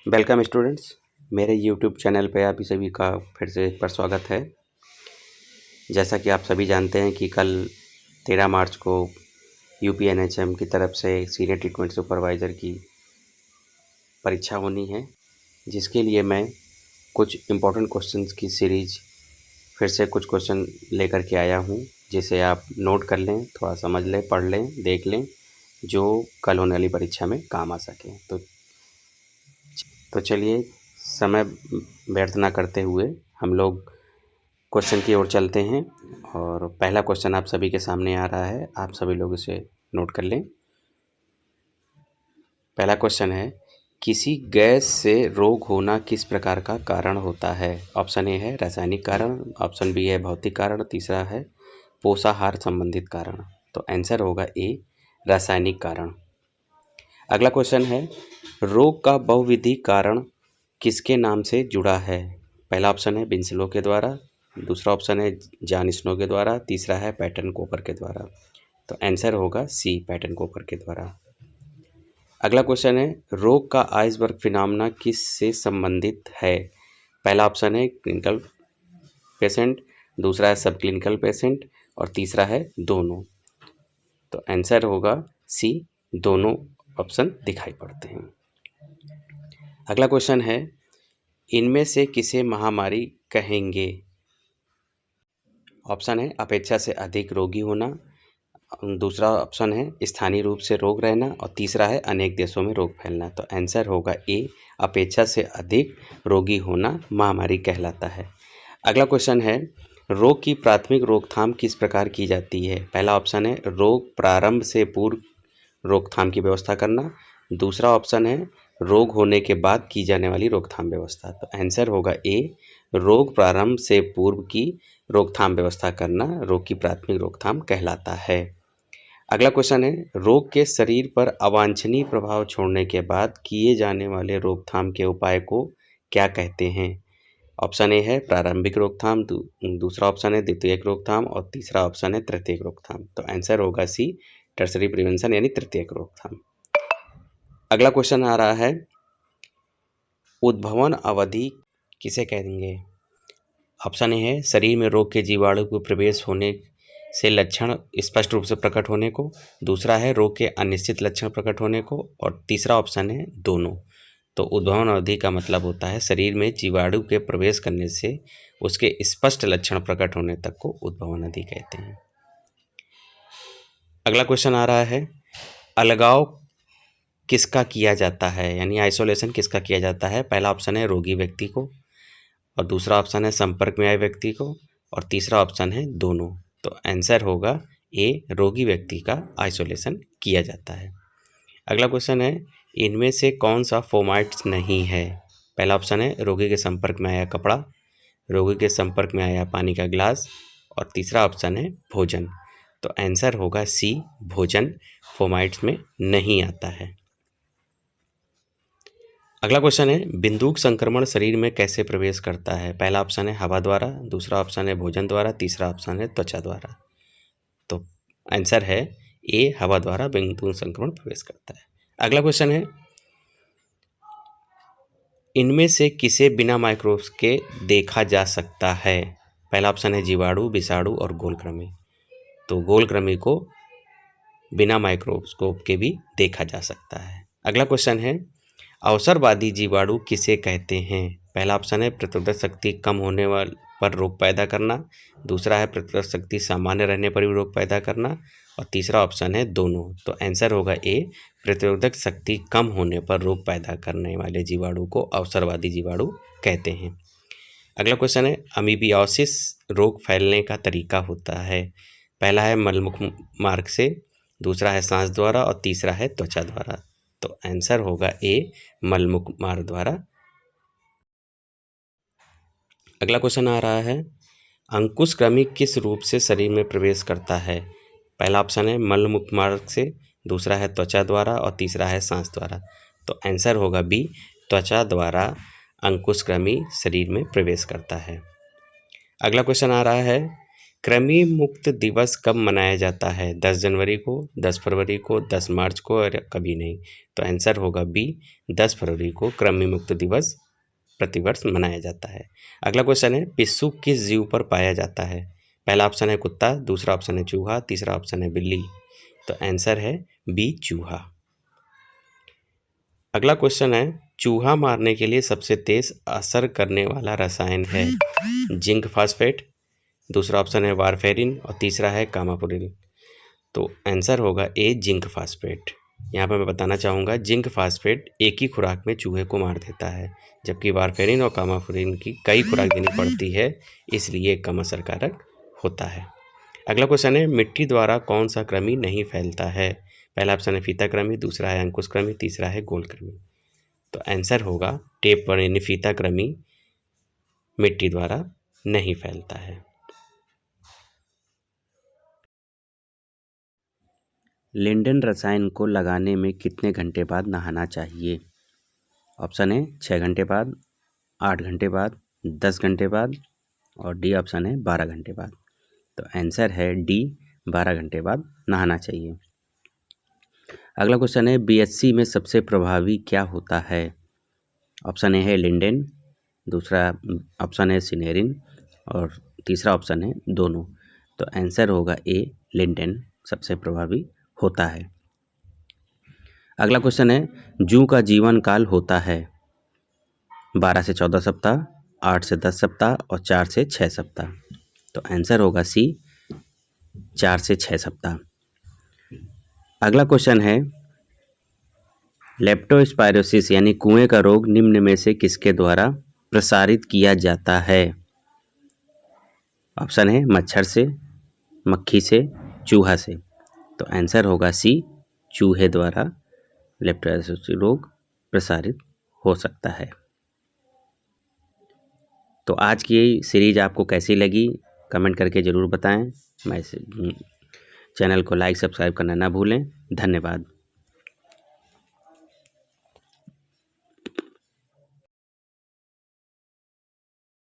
Welcome students, मेरे YouTube channel पे आप सभी का फिर से एक बार स्वागत है। जैसा कि आप सभी जानते हैं कि कल 13 मार्च को यूपीएनएचएम की तरफ से सीनियर ट्रीटमेंट सुपरवाइज़र की परीक्षा होनी है, जिसके लिए मैं कुछ इम्पोर्टेंट क्वेश्चंस की सीरीज फिर से कुछ क्वेश्चन लेकर के आया हूँ, जिसे आप नोट कर लें, थोड़ा समझ लें, पढ़ लें, देख लें, जो कल होने वाली परीक्षा में काम आ सके। तो चलिए, समय व्यर्थ ना करते हुए हम लोग क्वेश्चन की ओर चलते हैं। और पहला क्वेश्चन आप सभी के सामने आ रहा है, आप सभी लोग इसे नोट कर लें। पहला क्वेश्चन है, किसी गैस से रोग होना किस प्रकार का कारण होता है? ऑप्शन ए है रासायनिक कारण, ऑप्शन बी है भौतिक कारण, तीसरा है पोषाहार संबंधित कारण। तो आंसर होगा ए, रासायनिक कारण। अगला क्वेश्चन है, रोग का बहुविधि कारण किसके नाम से जुड़ा है? पहला ऑप्शन है बिन्सलो के द्वारा, दूसरा ऑप्शन है जॉन स्नो के द्वारा, तीसरा है पैटर्न कोपर के द्वारा। तो आंसर होगा सी, पैटर्न कोपर के द्वारा। अगला क्वेश्चन है, रोग का आइसबर्ग फिनोमेना किस से संबंधित है? पहला ऑप्शन है क्लिनिकल पेशेंट, दूसरा है सब क्लिनिकल पेशेंट और तीसरा है दोनों। तो आंसर होगा सी, दोनों ऑप्शन दिखाई पड़ते हैं। अगला क्वेश्चन है, इनमें से किसे महामारी कहेंगे? ऑप्शन है अपेक्षा से अधिक रोगी होना, दूसरा ऑप्शन है स्थानीय रूप से रोग रहना और तीसरा है अनेक देशों में रोग फैलना। तो आंसर होगा ए, अपेक्षा से अधिक रोगी होना महामारी कहलाता है। अगला क्वेश्चन है, रोग की प्राथमिक रोकथाम किस प्रकार की जाती है? पहला ऑप्शन है रोग प्रारंभ से पूर्व रोकथाम की व्यवस्था करना, दूसरा ऑप्शन है रोग होने के बाद की जाने वाली रोकथाम व्यवस्था। तो आंसर होगा ए, रोग प्रारंभ से पूर्व की रोकथाम व्यवस्था करना रोग की प्राथमिक रोकथाम कहलाता है। अगला क्वेश्चन है, रोग के शरीर पर अवांछनीय प्रभाव छोड़ने के बाद किए जाने वाले रोकथाम के उपाय को क्या कहते हैं? ऑप्शन ए है प्रारंभिक रोकथाम, दूसरा ऑप्शन है द्वितीयक रोकथाम और तीसरा ऑप्शन है तृतीयक रोकथाम। तो आंसर होगा सी, टर्सरी प्रिवेंशन यानी तृतीयक रोकथाम। अगला क्वेश्चन आ रहा है, उद्भवन अवधि किसे कहेंगे? ऑप्शन ए है शरीर में रोग के जीवाणु को प्रवेश होने से लक्षण स्पष्ट रूप से प्रकट होने को, दूसरा है रोग के अनिश्चित लक्षण प्रकट होने को और तीसरा ऑप्शन है दोनों। तो उद्भवन अवधि का मतलब होता है शरीर में जीवाणु के प्रवेश करने से उसके स्पष्ट लक्षण प्रकट होने तक को उद्भवन अवधि कहते हैं। अगला क्वेश्चन आ रहा है, अलगाव किसका किया जाता है, यानी आइसोलेशन किसका किया जाता है? पहला ऑप्शन है रोगी व्यक्ति को और दूसरा ऑप्शन है संपर्क में आए व्यक्ति को और तीसरा ऑप्शन है दोनों। तो आंसर होगा ए, रोगी व्यक्ति का आइसोलेशन किया जाता है। अगला क्वेश्चन है, इनमें से कौन सा फॉर्मेट्स नहीं है? पहला ऑप्शन है रोगी के संपर्क में आया कपड़ा, रोगी के संपर्क में आया पानी का गिलास और तीसरा ऑप्शन है भोजन। तो आंसर होगा सी, भोजन फॉर्मेट्स में नहीं आता है। अगला क्वेश्चन है, बिंदुक संक्रमण शरीर में कैसे प्रवेश करता है? पहला ऑप्शन है हवा द्वारा, दूसरा ऑप्शन है भोजन द्वारा, तीसरा ऑप्शन है त्वचा द्वारा। तो आंसर है ए, हवा द्वारा बिंदुक संक्रमण प्रवेश करता है। अगला क्वेश्चन है, इनमें से किसे बिना माइक्रोस्कोप के देखा जा सकता है? पहला ऑप्शन है जीवाणु, विषाणु और गोलकृमि। तो गोलकृमि को बिना माइक्रोस्कोप के भी देखा जा सकता है। अगला क्वेश्चन है, अवसरवादी जीवाणु किसे कहते हैं? पहला ऑप्शन है प्रतिरोधक शक्ति कम होने पर रोग पैदा करना, दूसरा है प्रतिरोधक शक्ति सामान्य रहने पर भी रोग पैदा करना और तीसरा ऑप्शन है दोनों। तो आंसर होगा ए, प्रतिरोधक शक्ति कम होने पर रोग पैदा करने वाले जीवाणु को अवसरवादी जीवाणु कहते हैं। अगला क्वेश्चन है, अमीबियोसिस रोग फैलने का तरीका होता है? पहला है मलमुख मार्ग से, दूसरा है सांस द्वारा और तीसरा है त्वचा द्वारा। तो आंसर होगा ए, मलमुख मार्ग द्वारा। अगला क्वेश्चन आ रहा है, अंकुशक्रमी किस रूप से शरीर में प्रवेश करता है? पहला ऑप्शन है मलमुख मार्ग से, दूसरा है त्वचा द्वारा और तीसरा है सांस द्वारा। तो आंसर होगा बी, त्वचा द्वारा अंकुशक्रमी शरीर में प्रवेश करता है। अगला क्वेश्चन आ रहा है, कृमि मुक्त दिवस कब मनाया जाता है? 10 जनवरी को, 10 फरवरी को, 10 मार्च को और कभी नहीं। तो आंसर होगा बी, 10 फरवरी को कृमि मुक्त दिवस प्रतिवर्ष मनाया जाता है। अगला क्वेश्चन है, पिस्सू किस जीव पर पाया जाता है? पहला ऑप्शन है कुत्ता, दूसरा ऑप्शन है चूहा, तीसरा ऑप्शन है बिल्ली। तो आंसर है बी, चूहा। अगला क्वेश्चन है, चूहा मारने के लिए सबसे तेज असर करने वाला रसायन है जिंक फास्फेट, दूसरा ऑप्शन है वारफेरिन और तीसरा है कामापुरिल। तो आंसर होगा ए, जिंक फास्फेट। यहाँ पर मैं बताना चाहूँगा, जिंक फास्फेट एक ही खुराक में चूहे को मार देता है, जबकि वारफेरिन और कामापुरिन की कई खुराक देनी पड़ती है, इसलिए कम असरकारक होता है। अगला क्वेश्चन है, मिट्टी द्वारा कौन सा कृमि नहीं फैलता है? पहला ऑप्शन है फीता कृमि, दूसरा है अंकुश कृमि, तीसरा है गोल कृमि। तो आंसर होगा टेप पर यानी फीता कृमि मिट्टी द्वारा नहीं फैलता है। लिंडेन रसायन को लगाने में कितने घंटे बाद नहाना चाहिए? ऑप्शन है 6 घंटे बाद, 8 घंटे बाद, 10 घंटे बाद और डी ऑप्शन है 12 घंटे बाद। तो आंसर है डी, 12 घंटे बाद नहाना चाहिए। अगला क्वेश्चन है, बीएचसी में सबसे प्रभावी क्या होता है? ऑप्शन ए है लिंडेन, दूसरा ऑप्शन है सिनेरिन और तीसरा ऑप्शन है दोनों। तो आंसर होगा ए, लिंडेन सबसे प्रभावी होता है। अगला क्वेश्चन है, जूं का जीवन काल होता है 12 से 14 सप्ताह, 8 से 10 सप्ताह और 4 से 6 सप्ताह। तो आंसर होगा सी, 4 से 6 सप्ताह। अगला क्वेश्चन है, लेप्टोस्पायरोसिस यानी कुएं का रोग निम्न में से किसके द्वारा प्रसारित किया जाता है? ऑप्शन है मच्छर से, मक्खी से, चूहा से। तो आंसर होगा सी, चूहे द्वारा लेप्टोस्पायरोसिस रोग प्रसारित हो सकता है। तो आज की यही सीरीज आपको कैसी लगी कमेंट करके ज़रूर बताएं। मैं चैनल को लाइक सब्सक्राइब करना ना भूलें। धन्यवाद।